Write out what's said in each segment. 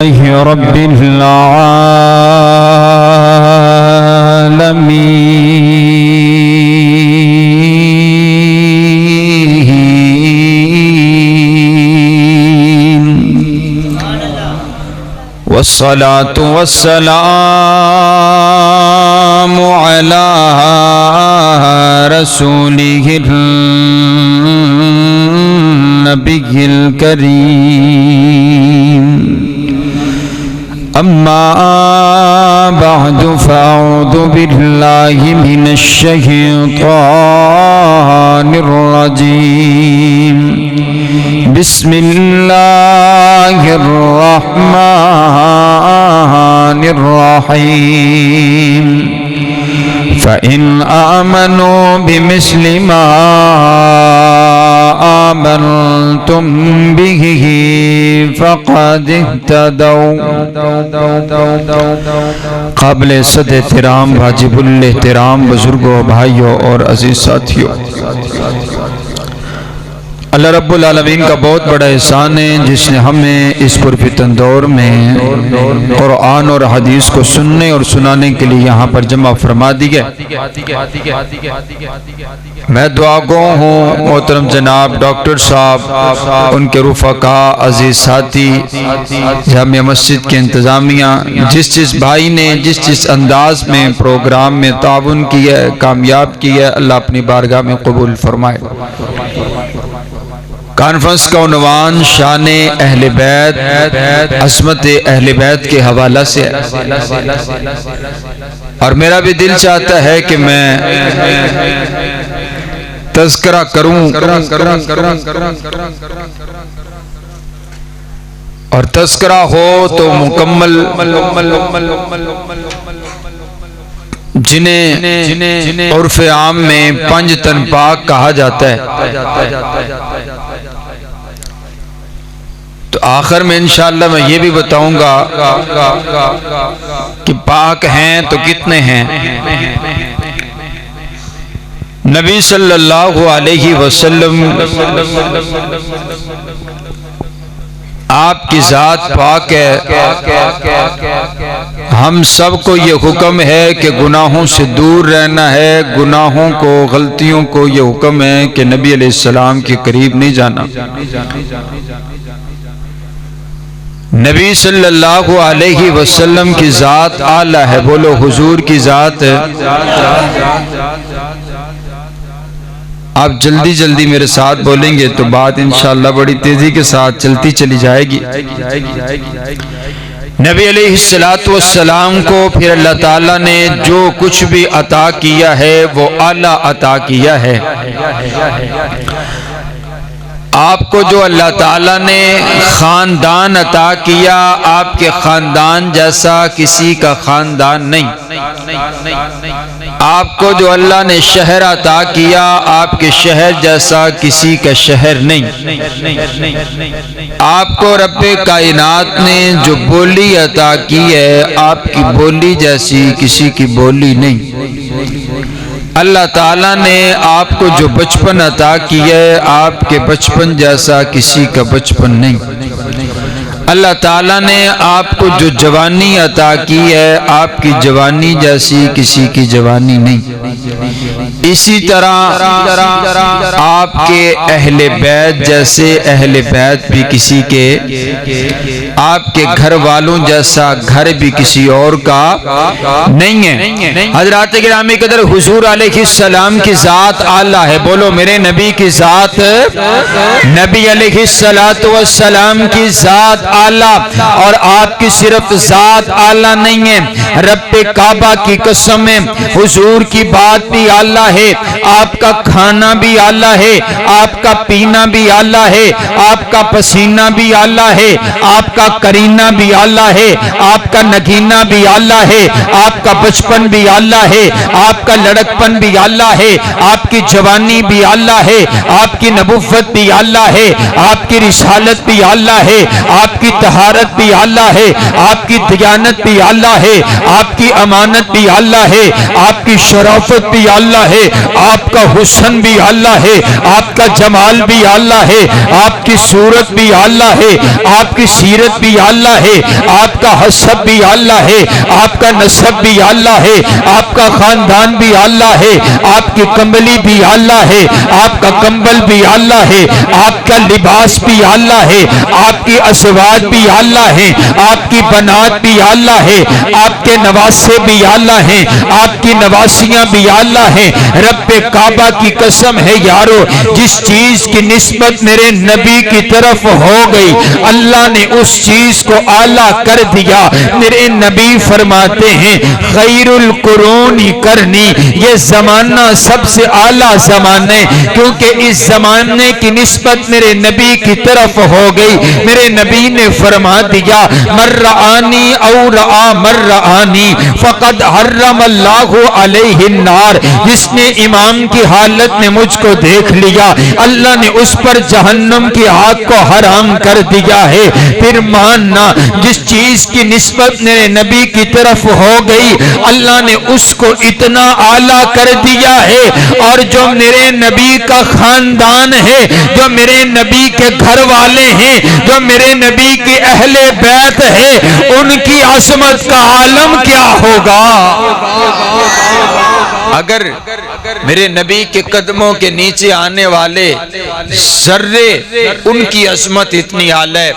رب العالمين والصلاة والسلام على رسوله النبي الكريم أما بعد فأعوذ بالله من الشيطان الرجيم بسم الله الرحمن الرحيم فإن آمنوا بمثل ما آمنتم به فقد اهتدوا. قابل صد احترام واجب الاحترام بزرگوں بھائیوں اور عزیز ساتھیوں، اللہ رب العالمین کا بہت بڑا احسان ہے جس نے ہمیں اس پرفتن دور میں قرآن اور حدیث کو سننے اور سنانے کے لیے یہاں پر جمع فرما دیا. میں دعا گو ہوں محترم جناب ڈاکٹر صاحب، ان کے رفقا، عزیز ساتھی، جامع مسجد کے انتظامیہ، جس بھائی نے جس انداز میں پروگرام میں تعاون کیا ہے، کامیاب کیا ہے، اللہ اپنی بارگاہ میں قبول فرمائے. کانفرنس کا عنوان شان اہل بیت، عظمت اہل بیت کے حوالہ سے ہے، اور میرا بھی دل چاہتا ہے کہ میں تذکرہ کروں اور تذکرہ ہو تو مکمل، جنہیں عرف عام میں پنج تن پاک کہا جاتا ہے. تو آخر میں انشاءاللہ میں یہ بھی بتاؤں گا کہ پاک ہیں تو کتنے ہیں. نبی صلی اللہ علیہ وسلم آپ کی ذات پاک ہے. ہم سب کو یہ حکم ہے کہ گناہوں سے دور رہنا ہے، گناہوں کو، غلطیوں کو یہ حکم ہے کہ نبی علیہ السلام کے قریب نہیں جانا. نبی صلی اللہ علیہ وسلم کی ذات اعلیٰ ہے، بولو حضور کی ذات. آپ جلدی میرے ساتھ بولیں گے تو بات انشاءاللہ بڑی تیزی کے ساتھ چلتی چلی جائے گی. نبی علیہ السلام کو پھر اللہ تعالیٰ نے جو کچھ بھی عطا کیا ہے وہ اعلیٰ عطا کیا ہے. آپ کو جو اللہ تعالیٰ نے خاندان عطا کیا، آپ کے خاندان جیسا کسی کا خاندان نہیں. آپ کو جو اللہ نے شہر عطا کیا، آپ کے شہر جیسا کسی کا شہر نہیں. آپ کو رب کائنات نے جو بولی عطا کی ہے، آپ کی بولی جیسی کسی کی بولی نہیں. اللہ تعالیٰ نے آپ کو جو بچپن عطا کی ہے، آپ کے بچپن جیسا کسی کا بچپن نہیں. اللہ تعالیٰ نے آپ کو جو جوانی عطا کی ہے، آپ کی جوانی جیسی کسی کی جوانی نہیں. اسی طرح آپ کے اہل بیت جیسے اہل بیت بھی کسی کے، آپ کے گھر والوں جیسا گھر بھی کسی اور کا نہیں ہے. حضرات گرامی قدر، حضور علیہ السلام کی ذات اعلیٰ ہے. بولو میرے نبی کی ذات، نبی علیہ السلام کی ذات اعلیٰ، اور آپ کی صرف ذات اعلیٰ نہیں ہے، رب کعبہ کی قسم ہے حضور کی بات بھی اعلیٰ ہے، آپ کا کھانا بھی اعلیٰ ہے، آپ کا پینا بھی اعلیٰ ہے، آپ کا پسینہ بھی اعلیٰ ہے، آپ کا کرینہ بھی اعلیٰ ہے، آپ کا نگینہ بھی اعلیٰ ہے، آپ کا بچپن بھی اعلیٰ ہے، آپ کا لڑکپن بھی اعلیٰ ہے، آپ کی جوانی بھی اعلیٰ ہے، آپ کی نبوت بھی اعلیٰ ہے، آپ کی رسالت بھی اعلیٰ ہے، آپ آپ کی طہارت بھی اعلیٰ ہے، آپ کی دیانت بھی اعلیٰ ہے، آپ کی امانت بھی اعلیٰ ہے، آپ کی شرافت بھی اعلیٰ ہے، آپ کا حسن بھی اعلیٰ ہے، آپ کا جمال بھی اعلیٰ ہے، آپ کی صورت بھی اعلیٰ ہے، آپ کی سیرت بھی اعلیٰ ہے، آپ کا حسب بھی اعلیٰ ہے، آپ کا نسب بھی اعلیٰ ہے، آپ کا خاندان بھی اعلیٰ ہے، آپ کی کمبلی بھی اعلیٰ ہے، آپ کا کمبل بھی اعلیٰ ہے، آپ کا لباس بھی اعلیٰ ہے، آپ کی ازواج بھی اعلیٰ ہے، آپ کی بنات بھی اعلیٰ ہے، آپ کے نواسے بھی اعلیٰ ہیں، آپ کی نواسیاں بھی اعلیٰ ہیں۔ رب کعبہ کی قسم ہے یارو، جس چیز کی نسبت میرے نبی کی طرف ہو گئی اللہ نے اس چیز کو اعلیٰ کر دیا۔ میرے نبی فرماتے ہیں خیر القرون کرنی، یہ زمانہ سب سے اعلیٰ زمانہ ہے، کیونکہ اس زمانے کی نسبت میرے نبی کی طرف ہو گئی۔ میرے نبی نے فرما دیا من رآنی او رآ من رآنی فقد حرم اللہ علیہ النار، جس نے امام کی حالت میں مجھ کو دیکھ لیا اللہ نے اس پر جہنم کی آگ کو حرام کر دیا ہے۔ پھر ماننا جس چیز کی نسبت میرے نبی کی طرف ہو گئی اللہ نے اس کو اتنا اعلیٰ کر دیا ہے، اور جو میرے نبی کا خاندان ہے، جو میرے نبی کے گھر والے ہیں، جو میرے نبی کی اہل بیت ہے، ان کی عظمت کا عالم کیا ہوگا۔ اگر میرے نبی کے قدموں کے نیچے آنے والے ذرے ان کی عظمت اتنی اعلیٰ ہے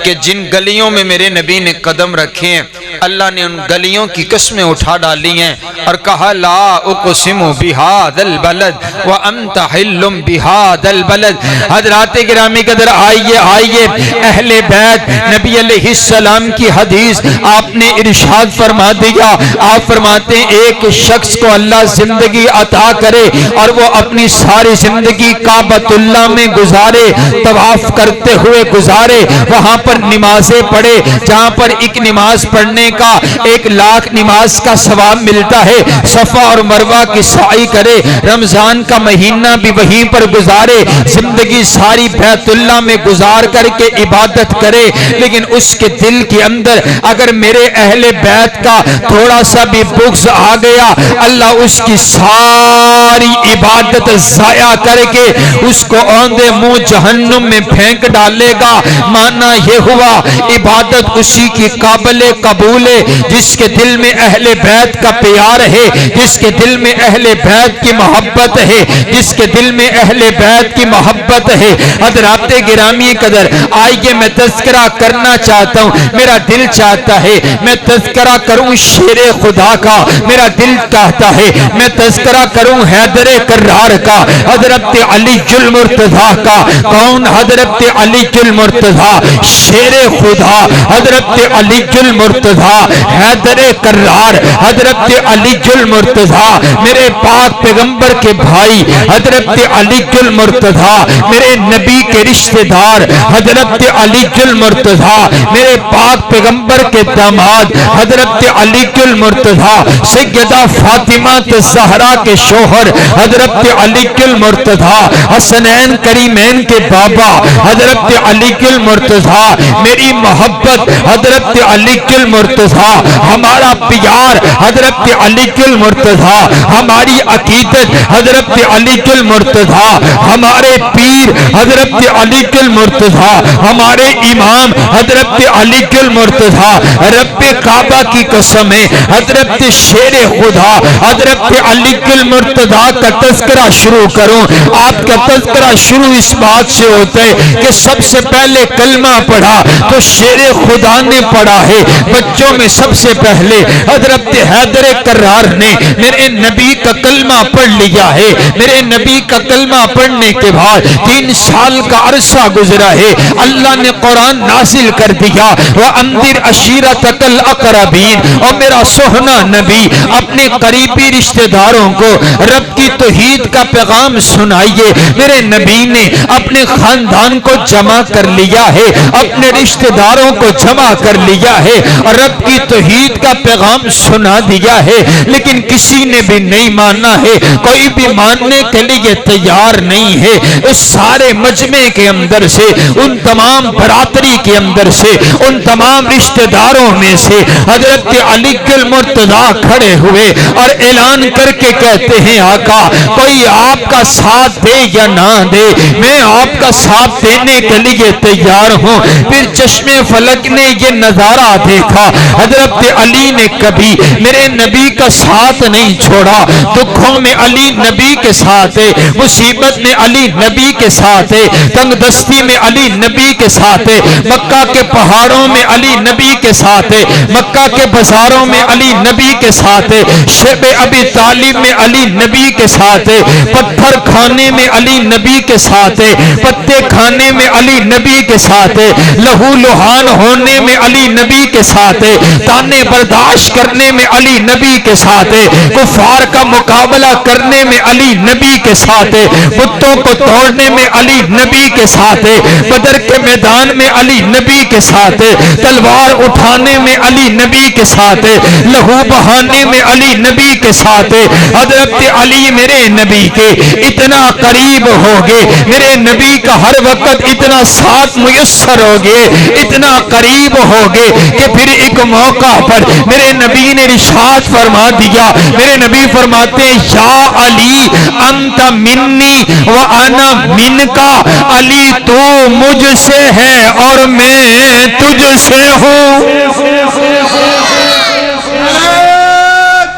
کہ جن گلیوں میں میرے نبی نے قدم رکھے ہیں اللہ نے ان گلیوں کی قسمیں اٹھا ڈالی ہیں اور کہا لا اقسم بہذا البلد وانت حل بہذا البلد۔ حضرات گرامی قدر آئیے اہل بیت نبی علیہ السلام کی حدیث آپ نے ارشاد فرما دیا۔ آپ فرماتے ہیں ایک شخص کو اللہ زندگی عطا کرے اور وہ اپنی ساری زندگی کعبۃ اللہ میں گزارے، طواف کرتے ہوئے گزارے، وہاں پر نمازیں پڑھے جہاں پر ایک نماز پڑھنے کا 1,00,000 نماز کا ثواب ملتا ہے، صفا اور مروہ کی سعی کرے، رمضان کا مہینہ بھی وہیں پر گزارے، زندگی ساری بیت اللہ میں گزار کر کے عبادت کرے، لیکن اس کے دل کے اندر اگر میرے اہل بیت کا تھوڑا سا بھی بغض آ گیا اللہ اس کی ساری عبادت ضائع کر کے اس کو اوندے منہ جہنم میں پھینک ڈالے گا۔ مانا یہ ہوا عبادت اسی کی قابل قبول ہے جس کے دل میں اہل بیت کا پیار ہے، جس کے دل میں اہل بیت کی محبت ہے، جس کے دل میں اہل بیت کی محبت ہے۔ حضرات گرامی قدر آئیے میں تذکرہ کرنا چاہتا ہوں، میرا دل چاہتا ہے میں تذکرہ کروں شیر خدا کا، میرا دل چاہتا ہے میں تذکرہ کروں حیدر کرار کا، حضرت علی المرتضیٰ کا۔ کون؟ حضرت علی المرتضیٰ شیر خدا، حضرت علی المرتضیٰ حیدر کرار، حضرت علی المرتضیٰ میرے پاک پیغمبر کے بھائی، حضرت علی المرتضیٰ میرے نبی کے رشتہ دار، حضرت علی المرتضیٰ میرے پاک پیغمبر کے داماد، حضرت علی المرتضیٰ سیدہ فاطمہ الزہرا کے شوہر، حضرت علی المرتضیٰ حسنین کریمین کے بابا، حضرت علی المرتضیٰ میری محبت، حضرت علی المرتضیٰ ہمارا پیار، حضرت علی المرتضیٰ ہماری عقیدت، حضرت علی المرتضیٰ ہمارے پیر، حضرت علی المرتضیٰ ہمارے امام، حضرت علی المرتضیٰ رب کعبہ کی قسم ہے حضرت شیر خدا حضرت علی المرتضیٰ کا تذکرہ شروع کروں۔ آپ کا تذکرہ شروع اس بات سے ہوتا ہے کہ سب سے پہلے کلمہ پڑھا تو شیر خدا نے پڑھا ہے، بچوں میں سب سے پہلے حضرت حیدر کرار نے میرے نبی کا کلمہ پڑھ لیا ہے۔ میرے نبی کا کلمہ پڑھنے کے بعد 3 سال کا عرصہ گزرا ہے، اللہ نے قرآن نازل کر دیا وَأَنذِرْ عشیرتک الاقربین، اور میرا سہنا نبی اپنے قریبی رشتہ داروں کو رب کی توحید کا پیغام سنائیے۔ میرے نبی نے اپنے خاندان کو جمع کر لیا ہے، اپنے رشتہ داروں کو جمع کر لیا ہے اور رب کی توحید کا پیغام سنا دیا ہے، لیکن کسی نے بھی نہیں مانا ہے، کوئی بھی ماننے کے لیے تیار نہیں ہے۔ اس سارے مجمع کے اندر سے، ان تمام برادری کے اندر سے، ان تمام رشتہ داروں میں سے حضرت علی المرتضیٰ کھڑے ہوئے اور اعلان کر کے کہتے ہیں آقا کوئی آپ کا ساتھ دے یا نہ دے، میں آپ کا ساتھ دینے کے لیے تیار ہوں۔ پھر چشم فلک نے یہ نظارہ دیکھا، حضرت علی نے کبھی میرے نبی کا ساتھ نہیں چھوڑا۔ دکھوں میں علی نبی کے ساتھ ہے، مصیبت میں علی نبی کے ساتھ ہے، تنگ دستی میں علی نبی کے ساتھ ہے، مکہ کے پہاڑوں میں علی نبی کے ساتھ ہے، مکہ کے بازاروں میں علی نبی کے ساتھ ہے، شب ابی طالب میں علی نبی کے ساتھ ہے، پتھر کھانے میں علی نبی کے ساتھ ہے، پتے کھانے میں علی نبی کے ساتھ ہے، لہو لہان ہونے میں علی نبی کے ساتھ ہے، تانے برداشت کرنے میں علی نبی کے ساتھ ہے، کفار کا مقابلہ کرنے میں علی نبی کے ساتھ ہے، بتوں کو توڑنے میں علی نبی کے ساتھ ہے، بدر کے میدان میں علی نبی کے ساتھ ہے، تلوار اٹھانے میں علی نبی کے ساتھ ہے، لہو بہانے میں علی نبی کے ساتھ ہے۔ حضرت علی میرے نبی کے اتنا قریب ہوگے، میرے نبی کا ہر وقت اتنا ساتھ میسر ہوگے، اتنا قریب ہوگے کہ پھر ایک موقع پر میرے نبی نے ارشاد فرما دیا، میرے نبی فرماتے ہیں یا علی انت منی وانا منکا، علی تو مجھ سے ہے اور میں تجھ سے ہوں۔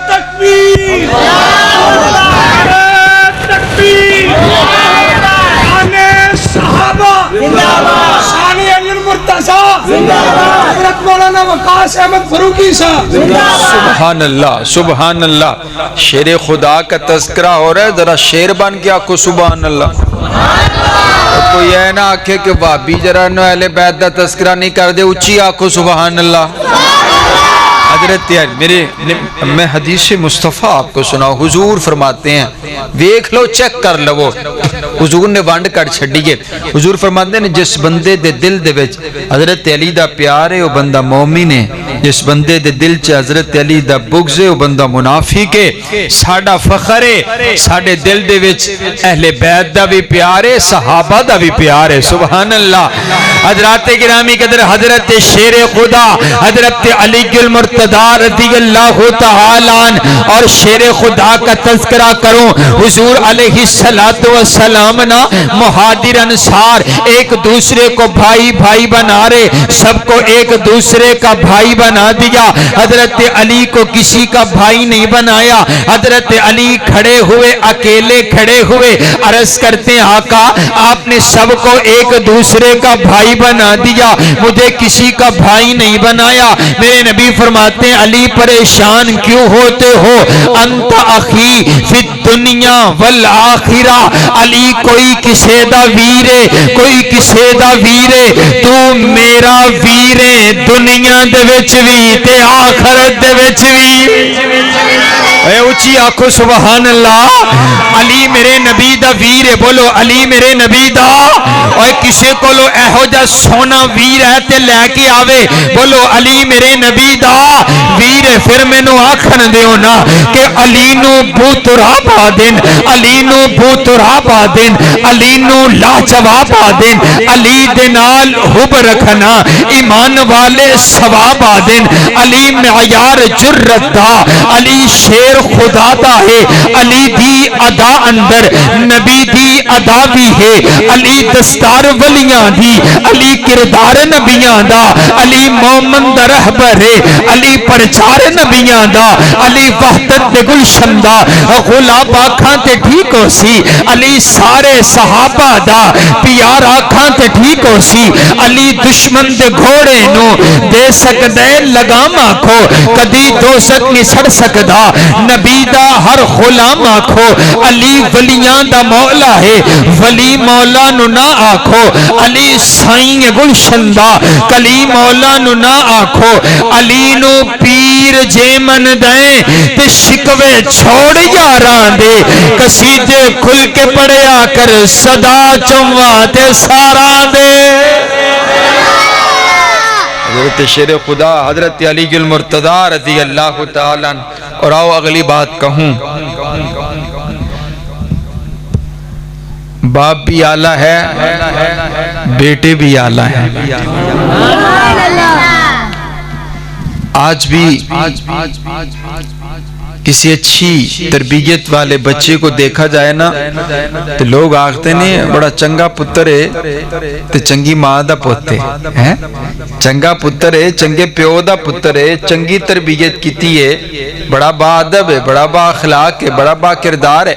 تکبیر تکبیر، شان صحابہ زندہ باد، شان علی المرتضیٰ زندہ باد، حضرت مولانا وقاص احمد فاروقی صاحب زندہ باد۔ سبحان اللہ سبحان اللہ، شیر خدا کا تذکرہ ہو رہا ہے، ذرا شیر بن کے آکھو سبحان اللہ۔ کوئی یہ نہ آکھے کہ وہابی جرا نو اہل بیت دا تذکرہ نہیں کر دے، اچھی آکھو سبحان اللہ۔ حضرت میں حدیث مصطفیٰ آپ کو سناؤ، حضور فرماتے ہیں، دیکھ لو چیک کر لو، حضور نے وانڈ کر چھڑیے، حضور فرماتے ہیں جس بندے دے دل دے وچ حضرت علی دا پیار ہے وہ بندہ مومن ہے، جس بندے دے دل چ حضرت علی دا بغض ہے وہ بندہ منافق ہے۔ ساڈا فخر ہے ساڈے دل دے وچ اہل بیت دا بھی پیار ہے، صحابہ دا بھی پیار ہے، سبحان اللہ۔ حضرات گرامی قدر، حضرت شیر خدا حضرت علی المرتضیٰ رضی اللہ تعالی عنہ اور شیر خدا کا تذکرہ کروں، حضور علیہ السلام نا مہاجر انصار ایک دوسرے کو بھائی بھائی بنا رہے، سب کو ایک دوسرے کا بھائی بنا دیا، حضرت علی کو کسی کا بھائی نہیں بنایا۔ حضرت علی کھڑے ہوئے، اکیلے کھڑے ہوئے، عرض کرتے ہیں آقا آپ نے سب کو ایک دوسرے کا بھائی بنا دیا، مجھے کسی کا بھائی نہیں بنایا۔ میرے نبی فرماتے ہیں علی پریشان کیوں ہوتے ہو، انت اخی فی الدنیا والآخرہ، علی کوئی کسے دا ویرے کوئی کسے دا ویرے، تو میرا ویرے دنیا دے وچ وی تے آخرت دے وچ وی۔ اے اچھی آنکھو سبحان اللہ، علی میرے نبی دا ویر ہے، بولو علی میرے نبی دا۔ اور کسے کو لو ایہو جا سونا ویر ہے تے لے کے آوے، بولو علی میرے نبی دا ویر ہے۔ پھر میں نو آکھن دیو نا کہ علی نو بوتراب آدن، علی نو بوتراب آدن، علی نو لاجواب آدن، علی دنال حب رکھنا ایمان والے ثواب آدن، علی معیار جرت دا، علی شیر خدا دا ہے، علی دی ادا اندر نبی دی ادا بھی ہے، علی دستار ولیاں دی، علی کردار نبیاں دا، علی مومن دا رہبر ہے، علی پرچار نبیاں دا، علی وحدت دے گلشن دا، غلاب آکھاں تے ٹھیک ہو سی، علی سارے صحابہ دا پیار آکھاں تے ٹھیک ہو سی، علی دشمن دے گھوڑے نو دے سکدے لگام آکھو، کدی دوزت نہیں سڑ سکدا، نبی دا ہر غلام آکھو، علی ولیاں دا مولا ہے، ولی مولا نو نہ آکھو علی سائیں گلشن دا کلی مولا نو نہ آکھو علی نو پیر جے من دیں تے شکوے چھوڑ یاراں دے قصیدے کھل کے پڑھیا کر صدا چواں تے ساراں دے حضرت شیر خدا حضرت علی المرتضی رضی اللہ تعالیٰ عنہ. اور آؤ اگلی بات کہوں، باپ بھی اعلیٰ ہے بیٹے بھی اعلیٰ ہیں. آج بھی کسی اچھی تربیت والے بچے کو دیکھا جائے نا تو لوگ آختے نہیں بڑا چنگا پتر ہے تو چنگی ماں دا پوتے ہیں، چنگا پتر ہے چنگے پیو دا پتر ہے، چنگی تربیت کیتی ہے، بڑا با ادب ہے، بڑا با اخلاق ہے، بڑا با کردار ہے،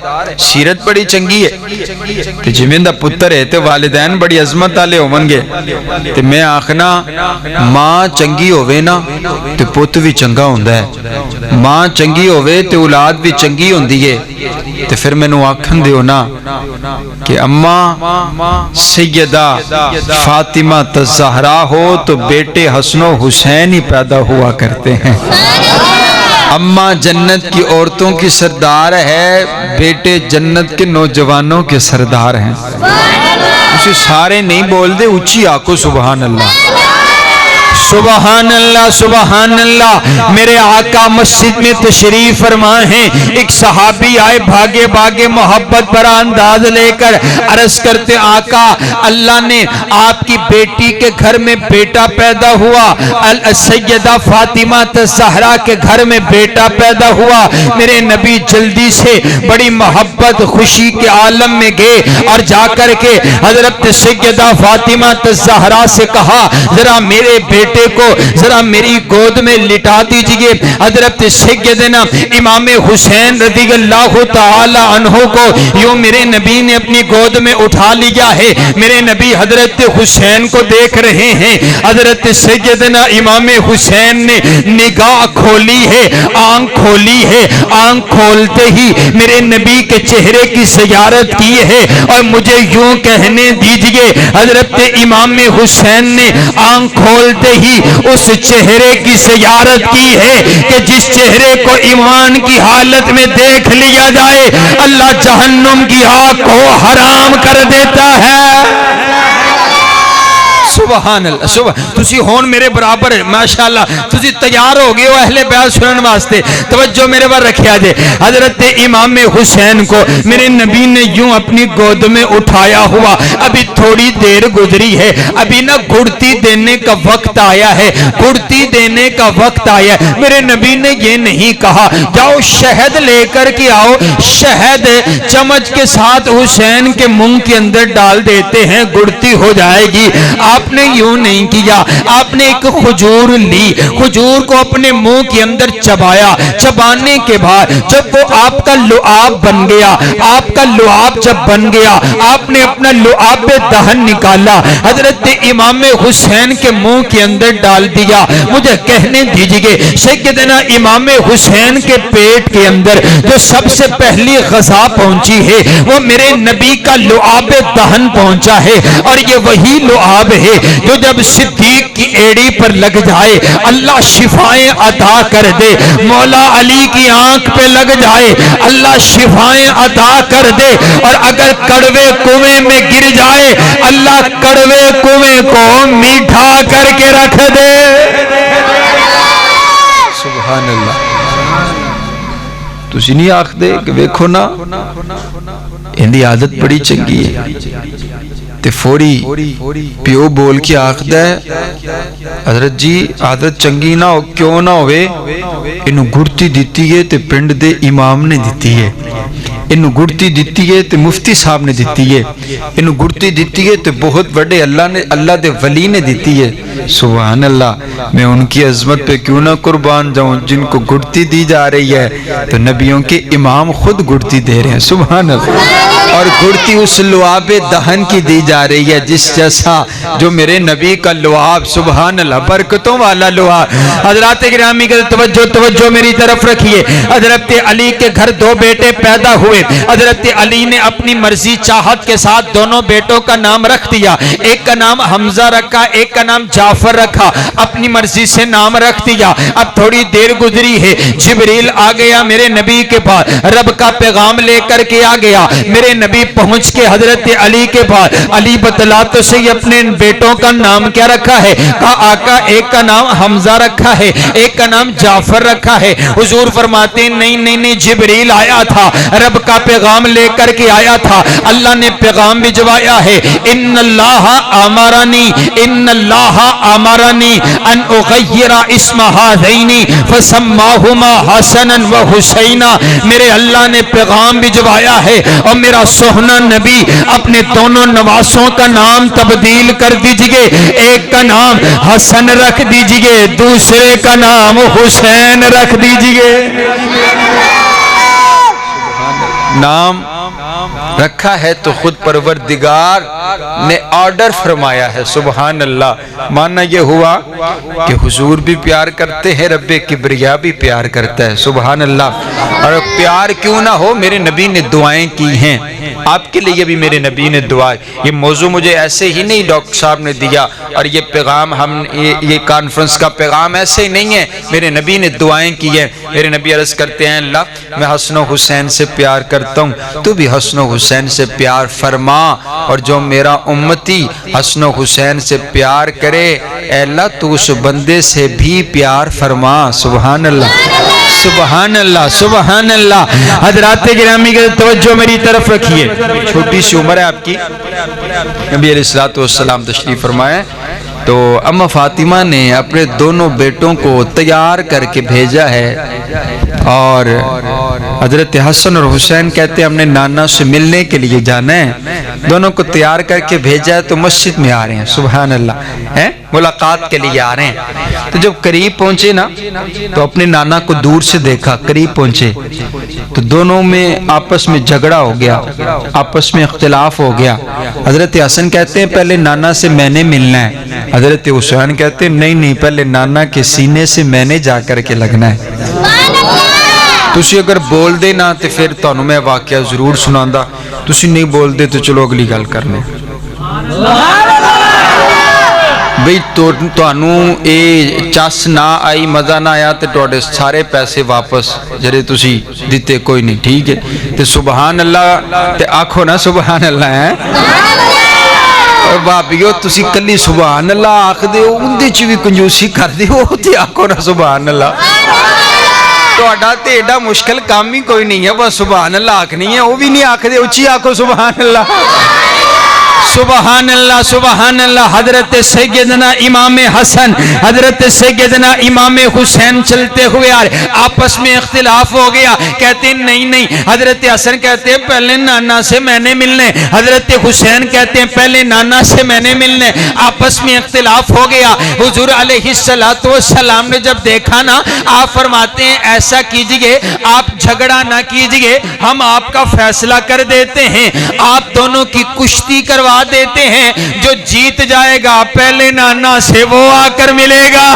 سیرت بڑی چنگی ہے. تو جمین دا پتر ہے تو والدین بڑی عظمت والے ہون گے. تو میں آخنا ماں چنگی ہوئے نا تو پت بھی چنگا ہوندا ہے، ماں چنگی ہوئے تے اولاد بھی چنگی ہوندی ہے. تے پھر میں نو آکھن دیو نا کہ اماں سیدہ فاطمہ الزہرا ہو تو بیٹے حسن و حسین ہی پیدا ہوا کرتے ہیں. اماں جنت کی عورتوں کی سردار ہے، بیٹے جنت کے نوجوانوں کے سردار ہیں. اسے سارے نہیں بول دے، اونچی آکو سبحان اللہ سبحان اللہ سبحان اللہ. میرے آقا مسجد میں تشریف فرما ہیں، ایک صحابی آئے بھاگے بھاگے محبت بھرا انداز لے کر عرض کرتے آقا اللہ نے آپ کی بیٹی کے گھر میں بیٹا پیدا ہوا، سیدہ فاطمہ الزہرا کے گھر میں بیٹا پیدا ہوا. میرے نبی جلدی سے بڑی محبت خوشی کے عالم میں گئے اور جا کر کے حضرت سیدہ فاطمہ الزہرا سے کہا ذرا میرے بیٹے کو ذرا میری گود میں لٹا دیجئے. حضرت سیدنا امام حسین رضی اللہ تعالی عنہ کو یوں میرے نبی نے اپنی گود میں اٹھا لیا ہے. میرے نبی حضرت حسین کو دیکھ رہے ہیں. حضرت سیدنا امام حسین نے نگاہ کھولی ہے، آنکھ کھولی ہے، آنکھ کھولتے ہی میرے نبی کے چہرے کی زیارت کی ہے. اور مجھے یوں کہنے دیجئے حضرت امام حسین نے آنکھ کھولتے ہی اس چہرے کی زیارت کی ہے کہ جس چہرے کو ایمان کی حالت میں دیکھ لیا جائے اللہ جہنم کی آگ کو حرام کر دیتا ہے. سبحان اللہ سبحان. تسی ہون میرے برابر ماشاءاللہ تسی تیار ہو گئے ہو اہل بیت سنن واسطے. توجہ میرے بار رکھیا جائے. حضرت امام حسین کو میرے نبی نے یوں اپنی گود میں اٹھایا ہوا. ابھی تھوڑی دیر گزری ہے، ابھی نہ گڑتی دینے کا وقت آیا ہے، گڑتی دینے کا وقت آیا ہے. میرے نبی نے یہ نہیں کہا جاؤ شہد لے کر کے آؤ، شہد چمچ کے ساتھ حسین کے منہ کے اندر ڈال دیتے ہیں گڑتی ہو جائے گی. آپ نے یوں نہیں کیا، آپ نے ایک خجور لی، خجور کو اپنے منہ کے اندر چبایا. چبانے کے بعد جب وہ آپ کا لعاب بن گیا، آپ کا لعاب جب بن گیا آپ نے اپنا لعاب دہن نکالا، حضرت امام حسین کے منہ کے اندر ڈال دیا. مجھے کہنے دیجئے سیدنا امام حسین کے پیٹ کے اندر جو سب سے پہلی غذا پہنچی ہے وہ میرے نبی کا لعاب دہن پہنچا ہے. اور یہ وہی لعاب ہے جو جب صدیق کی ایڑی پر لگ جائے اللہ شفائیں عطا کر دے. مولا علی کی آنکھ پہ لگ جائے اللہ شفائیں عطا کر دے. اور اگر کڑوے کنویں میں گر جائے اللہ کڑوے کنویں کو میٹھا کر کے رکھ دے. سبحان اللہ. تسی نہیں آخ دے کہ ویکھو نا اندی عادت بڑی چنگی ہے تے فوری پیو بول کے آخدہ ہے حضرت جی عادت چنگی نہ ہو کیوں نہ ہوئے انہوں گھڑتی دیتی ہے تے پنڈ دے امام نے دیتی ہے، انہوں گھڑتی دیتی ہے تے مفتی صاحب نے دیتی ہے، انہوں گھڑتی دیتی ہے تے بہت بڑے اللہ دے ولی نے دیتی ہے. سبحان اللہ. میں ان کی عظمت پہ کیوں نہ قربان جاؤں جن کو گھڑتی دی جا رہی ہے تو نبیوں کے امام خود گھڑتی دے رہے ہیں. سبحان اللہ. اور گھڑتی اس لعاب دہن کی دی جا رہی ہے جس جیسا جو میرے نبی کا لعاب، سبحان اللہ، برکتوں والا لعاب۔ حضرات گرامی کے توجہ میری طرف رکھیے۔ حضرت علی کے گھر دو بیٹے پیدا ہوئے۔ حضرت علی نے اپنی مرضی چاہت کے ساتھ دونوں بیٹوں کا نام رکھ دیا، ایک کا نام حمزہ رکھا، ایک کا نام جعفر رکھا، اپنی مرضی سے نام رکھ دیا۔ اب تھوڑی دیر گزری ہے، جبریل آ گیا میرے نبی کے پاس، رب کا پیغام لے کر کے آ گیا۔ میرے نبی پہنچ کے حضرت علی کے پاس، علی بتلا تو صحیح اپنے بیٹوں کا نام کیا رکھا ہے؟ کہا آقا ایک کا نام حمزہ رکھا ہے، ایک کا نام جعفر رکھا ہے۔ حضور فرماتے ہیں نہیں نہیں نہیں، جبریل آیا تھا، رب کا پیغام لے کر کے آیا تھا، اللہ نے پیغام بھجوایا ہے، ان اللہ امرنی ان اغیر اسم ہذین فسماہما حسنا و حسینا۔ میرے اللہ نے پیغام بھجوایا ہے اور میرا سوہنا نبی اپنے دونوں نواسوں کا نام تبدیل کر دیجئے، ایک کا نام حسن رکھ دیجئے، دوسرے کا نام حسین رکھ دیجئے۔ نام رکھا ہے تو خود پروردگار نے آرڈر فرمایا ہے، سبحان اللہ۔ ماننا یہ ہوا کہ حضور بھی پیار کرتے ہیں، رب کبریا بھی پیار کرتا ہے، سبحان اللہ۔ اور پیار کیوں نہ ہو، میرے نبی نے دعائیں کی ہیں، آپ کے لیے بھی میرے نبی نے دعائیں۔ یہ موضوع مجھے ایسے ہی نہیں ڈاکٹر صاحب نے دیا، اور یہ پیغام یہ کانفرنس کا پیغام ایسے ہی نہیں ہے، میرے نبی نے دعائیں کی ہیں۔ میرے نبی عرض کرتے ہیں اللہ میں حسن و حسین سے پیار کرتا ہوں، تو بھی حسن و حسین سے پیار فرما، اور جو میرا امتی حسن و حسین سے پیار کرے اے اللہ تو اس بندے سے بھی پیار فرما، سبحان اللہ سبحان اللہ سبحان اللہ۔ حضرات گرامی کے توجہ میری طرف رکھیے، چھوٹی سی عمر ہے آپ کی، نبی علیہ الصلوۃ والسلام تشریف فرمائے تو اما فاطمہ نے اپنے دونوں بیٹوں کو تیار کر کے بھیجا ہے، اور حضرت حسن اور حسین کہتے ہیں ہم نے نانا سے ملنے کے لیے جانا ہے، دونوں کو تیار کر کے بھیجا ہے تو مسجد میں آ رہے ہیں، سبحان اللہ، ملاقات کے لیے آ رہے ہیں۔ تو جب قریب پہنچے نا تو اپنے نانا کو دور سے دیکھا، قریب پہنچے تو دونوں میں آپس میں جھگڑا ہو گیا، آپس میں اختلاف ہو گیا۔ حضرت حسن کہتے ہیں پہلے نانا سے میں نے ملنا ہے، حضرت حسین کہتے ہیں نہیں نہیں، پہلے نانا کے سینے سے میں نے جا کر کے لگنا ہے۔ تسی اگر بول دے نا تو پھر تانوں میں واقعہ ضرور سناندا، تسی نہیں بول دے تو چلو اگلی گل کرنے۔ بھئی تانوں اے چس نہ آئی، مزہ نہ آیا تو تواڈے سارے پیسے واپس جڑے تسی دتے کوئی نہیں، ٹھیک ہے؟ تے سبحان اللہ تے آکھو نا سبحان اللہ ہے۔ اور بابیو تسی کلی سبحان اللہ آکھ دے ہو، اندے چ وی کنجوسی کر دے ہو تے آکھو نا سبحان اللہ۔ تہاڈا تے ایڈا مشکل کام ہی کوئی نہیں ہے، بس سبحان اللہ آکھنی ہے، وہ بھی نہیں آکھ دے، اچھی آکھو سبحان اللہ سبحان اللہ سبحان اللہ۔ حضرت سیدنا امام حسن، حضرت سیدنا امام حسین چلتے ہوئے آ رہے، آپس میں اختلاف ہو گیا، کہتے ہیں نہیں نہیں، حضرت حسن کہتے ہیں پہلے نانا سے میں نے ملنے، حضرت حسین کہتے ہیں پہلے نانا سے میں نے ملنے، آپس میں اختلاف ہو گیا۔ حضور علیہ السلام نے جب دیکھا نا، آپ فرماتے ہیں ایسا کیجئے، آپ جھگڑا نہ کیجئے، ہم آپ کا فیصلہ کر دیتے ہیں، آپ دونوں کی کشتی کروا دیتے ہیں، جو جیت جائے گا پہلے نانا سے وہ آ کر ملے گا۔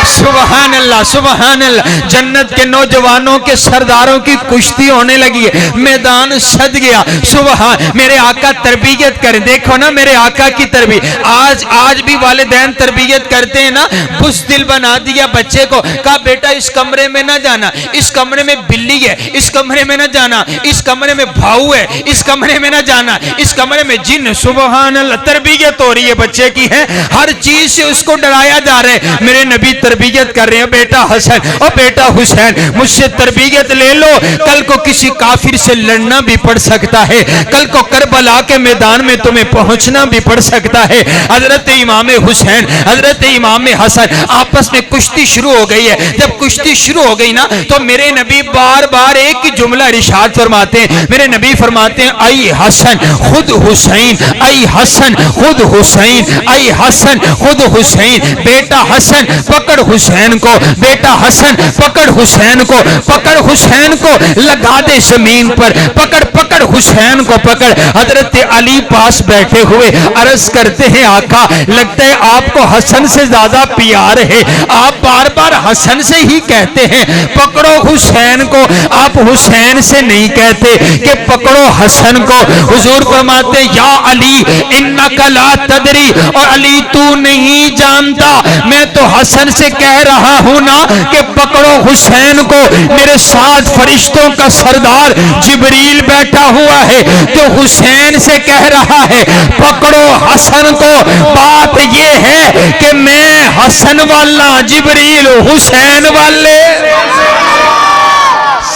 سبحان اللہ سبحان اللہ۔ جنت کے نوجوانوں کے سرداروں کی کشتی ہونے لگی ہے، میدان سج گیا۔ سبحان، میرے آقا تربیت کریں، دیکھو نا میرے آقا کی تربیت، آج بھی والدین تربیت کرتے ہیں نا، بزدل بنا دیا بچے کو، کہا بیٹا اس کمرے میں نہ جانا، اس کمرے میں بلی ہے، اس کمرے میں نہ جانا، اس کمرے میں بھاؤ ہے، اس کمرے میں نہ جانا، اس کمرے میں جن، سبحان اللہ، تربیت ہو رہی ہے بچے کی ہے، ہر چیز سے اس کو ڈرایا جا رہا ہے۔ میرے نبی تربیت کر رہے ہیں، بیٹا حسن اور بیٹا حسین مجھ سے تربیت لے لو، کل کو کسی کافر سے لڑنا بھی پڑ سکتا ہے، کل کو کربلا کے میدان میں تمہیں پہنچنا بھی پڑ سکتا ہے۔ حضرت امام حسین، حضرت امام حسن آپس میں کشتی شروع ہو گئی ہے۔ جب کشتی شروع ہو گئی نا تو میرے نبی بار بار ایک ہی جملہ ارشاد فرماتے ہیں، میرے نبی فرماتے ہیں ائی حسن خود حسین حسین اے حسن خود حسین اے حسن خود حسین، بیٹا حسن پکڑ حسین کو، بیٹا حسن پکڑ حسین کو، پکڑ حسین کو لگا دے زمین پر، پکڑ پکڑ حسین کو پکڑ۔ حضرت علی پاس بیٹھے ہوئے عرض کرتے ہیں آقا لگتا ہے آپ کو حسن سے زیادہ پیار ہے، آپ بار بار حسن سے ہی کہتے ہیں پکڑو حسین کو، آپ حسین سے نہیں کہتے کہ پکڑو حسن کو۔ حضور فرماتے یا علی انکا لا تدری، اور علی تو نہیں جانتا میں تو حسن سے کہہ رہا ہوں نا کہ پکڑو حسین کو، میرے ساتھ فرشتوں کا سردار جبریل بیٹھا ہوا ہے جو حسین سے کہہ رہا ہے پکڑو حسن کو۔ بات یہ ہے کہ میں حسن والا، جبریل حسین والے۔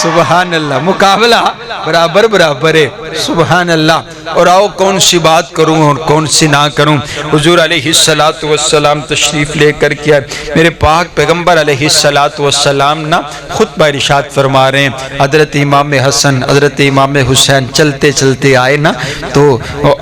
سبحان اللہ، مقابلہ برابر برابر ہے، سبحان اللہ۔ اور آؤ کون سی بات کروں اور کون سی نہ کروں۔ حضور علیہ السلام تشریف لے کر کیا میرے پاک پیغمبر علیہ السلام نا خطبہ ارشاد فرما رہے ہیں۔ حضرت امام حسن حضرت امام حسین چلتے چلتے آئے نا تو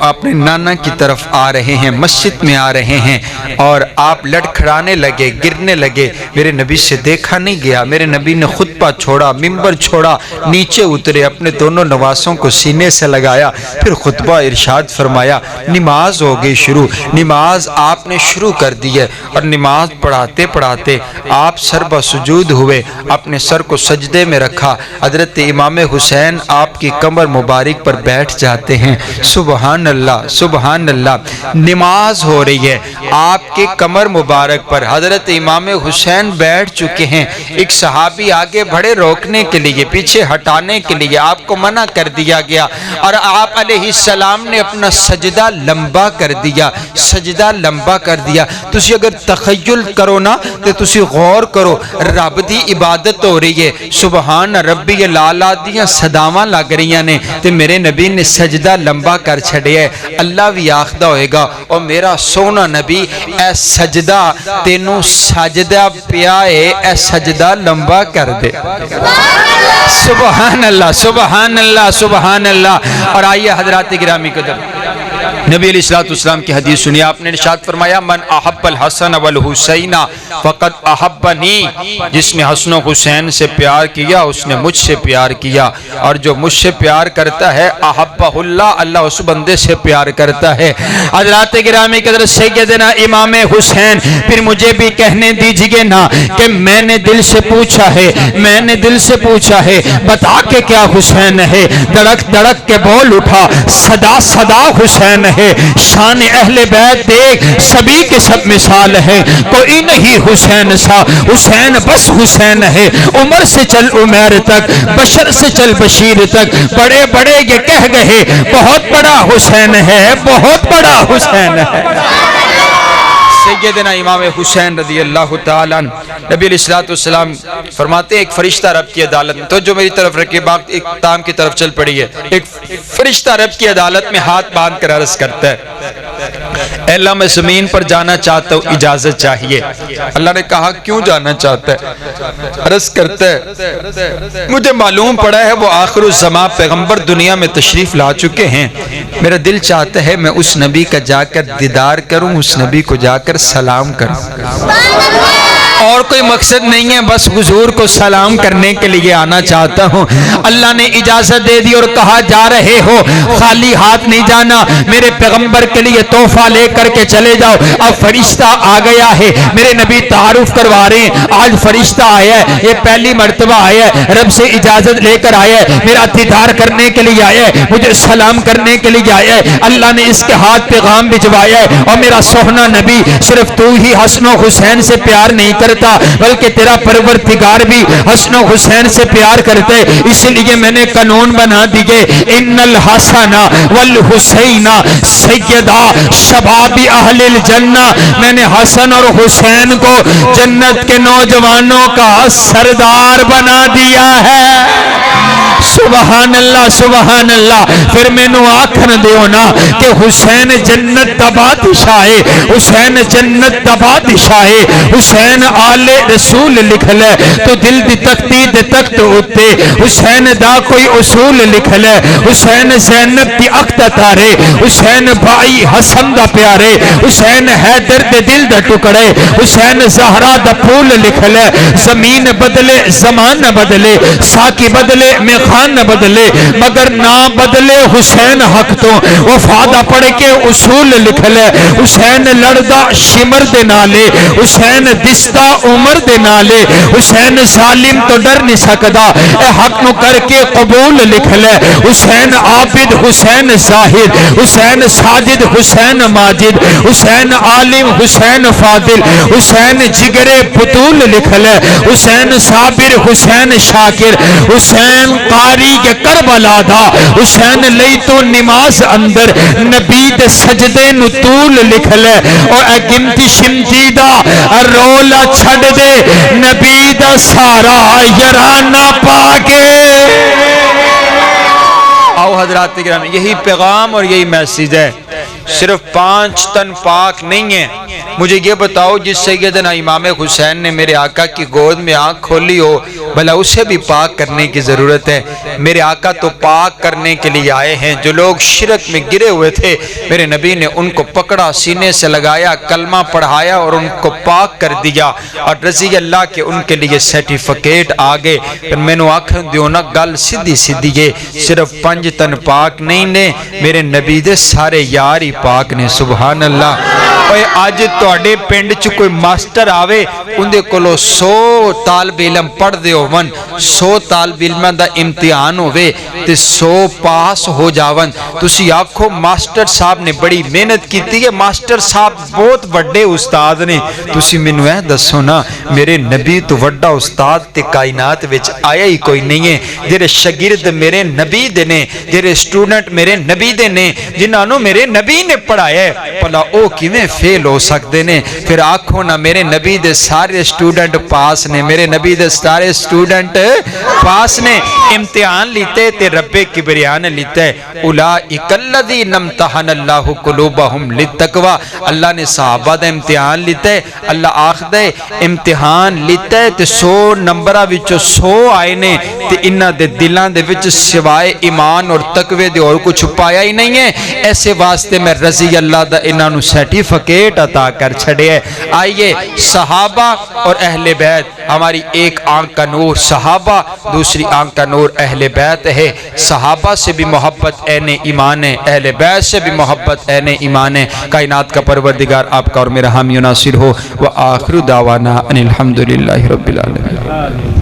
اپنے نانا کی طرف آ رہے ہیں، مسجد میں آ رہے ہیں اور آپ لڑکھڑانے لگے، گرنے لگے۔ میرے نبی سے دیکھا نہیں گیا، میرے نبی نے خطبہ چھوڑا، ممبر چھوڑا، نیچے اترے، اپنے دونوں نواسوں کو سینے سے لگایا، پھر خطبہ ارشاد فرمایا۔ نماز ہو گئی شروع، نماز آپ نے شروع کر دی ہے اور نماز پڑھاتے پڑھاتے آپ سر بسجود ہوئے، اپنے سر کو سجدے میں رکھا۔ حضرت امام حسین آپ کی کمر مبارک پر بیٹھ جاتے ہیں۔ سبحان اللہ سبحان اللہ، نماز ہو رہی ہے، آپ کے کمر مبارک پر حضرت امام حسین بیٹھ چکے ہیں۔ ایک صحابی آگے بڑھے روکنے کے لیے، پیچھے ہٹانے کے لیے، آپ کو منع کر دیا گیا اور آپ علیہ السلام نے اپنا سجدہ لمبا کر دیا، سجدہ لمبا کر دیا۔ تسی اگر تخیل کرو نا تو تسی غور کرو، رب دی عبادت ہو رہی ہے، سبحان ربی الاعلیٰ دیاں صداواں لگ رہی نے تے میرے نبی نے سجدہ لمبا کر چھڑیا ہے۔ اللہ بھی آخدہ ہوئے گا اور میرا سونا نبی اے سجدہ تینوں سجدہ پیا ہے، اے سجدہ لمبا کر دے۔ سبحان اللہ سبحان اللہ سبحان اللہ۔ اور آئیے حضرات گرامی قدر، نبی علیہ السلام کی حدیث سنیے، آپ نے ارشاد فرمایا من احب الحسن والحسین فقد احبنی، جس نے حسن و حسین سے پیار کیا اس نے مجھ سے پیار کیا، اور جو مجھ سے پیار کرتا ہے احبہ اللہ، اللہ اس بندے سے پیار کرتا ہے۔ حضرات گرامی قدر، سیدنا امام حسین پھر مجھے بھی کہنے دیجئے نا کہ میں نے دل سے پوچھا ہے، میں نے دل سے پوچھا ہے بتا کے کیا حسین ہے، دڑک دڑک کے بول اٹھا صدا صدا حسین ہے، شان اہل بیت دیکھ سبھی کے سب مثال ہے، کوئی نہیں حسین سا، حسین بس حسین ہے، عمر سے چل عمیر تک، بشر سے چل بشیر تک، بڑے بڑے یہ کہہ گئے بہت بڑا حسین ہے، بہت بڑا حسین ہے۔ سیدنا امام حسین رضی اللہ تعالیٰ عنہ، نبی علیہ السلام فرماتے ہیں ایک فرشتہ رب کی عدالت میں، تو جو میری طرف رکھے باغ ایک تام کی طرف چل پڑی ہے، ایک فرشتہ رب کی عدالت میں ہاتھ باندھ کر عرض کرتا ہے اے اللہ میں زمین پر جانا چاہتا ہوں، اجازت چاہیے۔ اللہ نے کہا کیوں جانا چاہتا ہے؟ عرض کرتا ہے مجھے معلوم پڑا ہے وہ آخر الزمان پیغمبر دنیا میں تشریف لا چکے ہیں، میرا دل چاہتا ہے میں اس نبی کا جا کر دیدار کروں، اس نبی کو جا کر سلام کروں، اور کوئی مقصد نہیں ہے، بس حضور کو سلام کرنے کے لیے آنا چاہتا ہوں۔ اللہ نے اجازت دے دی اور کہا جا رہے ہو خالی ہاتھ نہیں جانا، میرے پیغمبر کے لیے تحفہ لے کر کے چلے جاؤ۔ اب فرشتہ آ گیا ہے، میرے نبی تعارف کروا رہے ہیں، آج فرشتہ آیا ہے، یہ پہلی مرتبہ آیا ہے، رب سے اجازت لے کر آیا ہے، میرا دیدار کرنے کے لیے آیا ہے، مجھے سلام کرنے کے لیے آیا ہے۔ اللہ نے اس کے ہاتھ پیغام بھجوایا ہے، اور میرا سونا نبی صرف تو ہی حسن و حسین سے پیار نہیں کرتا بلکہ تیرا پروردگار بھی حسن و حسین سے پیار کرتے، اس لیے میں نے قانون بنا دیے ان الحسن والحسین سیدہ شباب اہل الجنہ، میں نے حسن اور حسین کو جنت کے نوجوانوں کا سردار بنا دیا ہے۔ سبحان اللہ سبحان اللہ۔ پھر میں نو آکھن دیو نا کہ حسین جنت دا بادشاہ ہے، حسین جنت دا بادشاہ ہے، حسین آل رسول لکھ لے تو دل دی تختی دے تخت ہوتے حسین دا کوئی اصول لکھ لے، حسین زینب دی اکت تارے، حسین بھائی حسن دا پیارے، حسین حیدر دے دل دا ٹکڑے، حسین زہرا دا پھول لکھ لے، زمین بدلے زمان نہ بدلے، ساکی بدلے میخان نہ بدلے، مگر نہ بدلے حسین حق تو، وفادہ پڑھ کے اصول لکھ لے، حسین لڑدا شمر دے نالے، حسین دستا عمر دے نالے، حسین ظالم تو ڈر نہیں سکدا، اے حق نو کر کے قبول لکھ لے، حسین عابد حسین زاہد، حسین ساجد حسین ماجد، حسین عالم حسین فاضل، حسین جگر بطول لکھ لے، حسین صابر حسین شاکر، حسین قاری کے کربلا دا، حسین لئی تو نماز اندر نبی دے سجدے نطول لکھ لے، اور اے گنتی شمتی دا رولا چھڑ دے نبی دا سارا یرانہ پاکے۔ آؤ حضرات کرام، یہی پیغام اور یہی میسیج ہے۔ صرف 5 تن پاک نہیں ہیں۔ مجھے یہ بتاؤ جس سیدنا امام حسین نے میرے آقا کی گود میں آنکھ کھولی ہو، بھلا اسے بھی پاک کرنے کی ضرورت ہے۔ میرے آقا تو پاک کرنے کے لیے آئے ہیں۔ جو لوگ شرک میں گرے ہوئے تھے میرے نبی نے ان کو پکڑا، سینے سے لگایا، کلمہ پڑھایا اور ان کو پاک کر دیا، اور رضی اللہ کے ان کے لیے سرٹیفکیٹ آگے۔ پھر میں نے آنکھیں دیو نا گل سیدھی سیدھی ہے، صرف 5 تن پاک نہیں نے، میرے نبی دے سارے یار ہی پاک نے۔ سبحان اللہ۔ اوے آج تواڈے پنڈ چ کوئی ماسٹر آوے، اندے کولو 100 طالب علم پڑھ دے ہون، 100 طالب علماں دا امتحان ہوئے تے 100 پاس ہو جاون، تسی آکھو ماسٹر صاحب نے بڑی محنت کیتی ہے، ماسٹر صاحب بہت بڑے استاد نے۔ تسی مینوں اے دسو نا، میرے نبی تو وڈا استاد تے کائنات وچ آیا ہی کوئی نہیں ہے۔ جڑے شاگرد میرے نبی دے نے، جڑے سٹوڈنٹ میرے نبی دے نے، جنہاں نوں میرے نبی نے پڑھایا ہے، بھلا او کیویں فیل ہو سکدے نے؟ پھر آکھو نا میرے نبی دے سارے سٹوڈنٹ پاس نے، میرے نبی دے سارے سٹوڈنٹ پاس نے۔ امتحان لیتے تے رب کبریان لیتے، اولئک الذین امتحن اللہ قلوبہم للتقوی۔ اللہ نے صحابہ دا امتحان لیتے، اللہ آخدے امتحان لیتے تے 100 نمبرہ وچوں 100 آئے نے تے انہاں دے دلاں دے وچ سوائے ایمان اور تقوی دے اور کچھ پایا ہی نہیں ہے۔ ایسے واسطے میں رضی اللہ دا انہاں نوں سرٹیفکیٹ عطا کر چھڑے ہے۔ آئیے صحابہ اور اہل بیت، ہماری ایک آنکھ کا نور صحابہ، دوسری آنکھ کا نور اہل بیت ہے۔ صحابہ سے بھی محبت عین ایمان ہے، اہل بیت سے بھی محبت عین ایمان ہے۔ کائنات کا پروردگار آپ کا اور میرا حامی و ناصر ہو۔ وآخر دعوانا ان الحمدللہ رب العالمین۔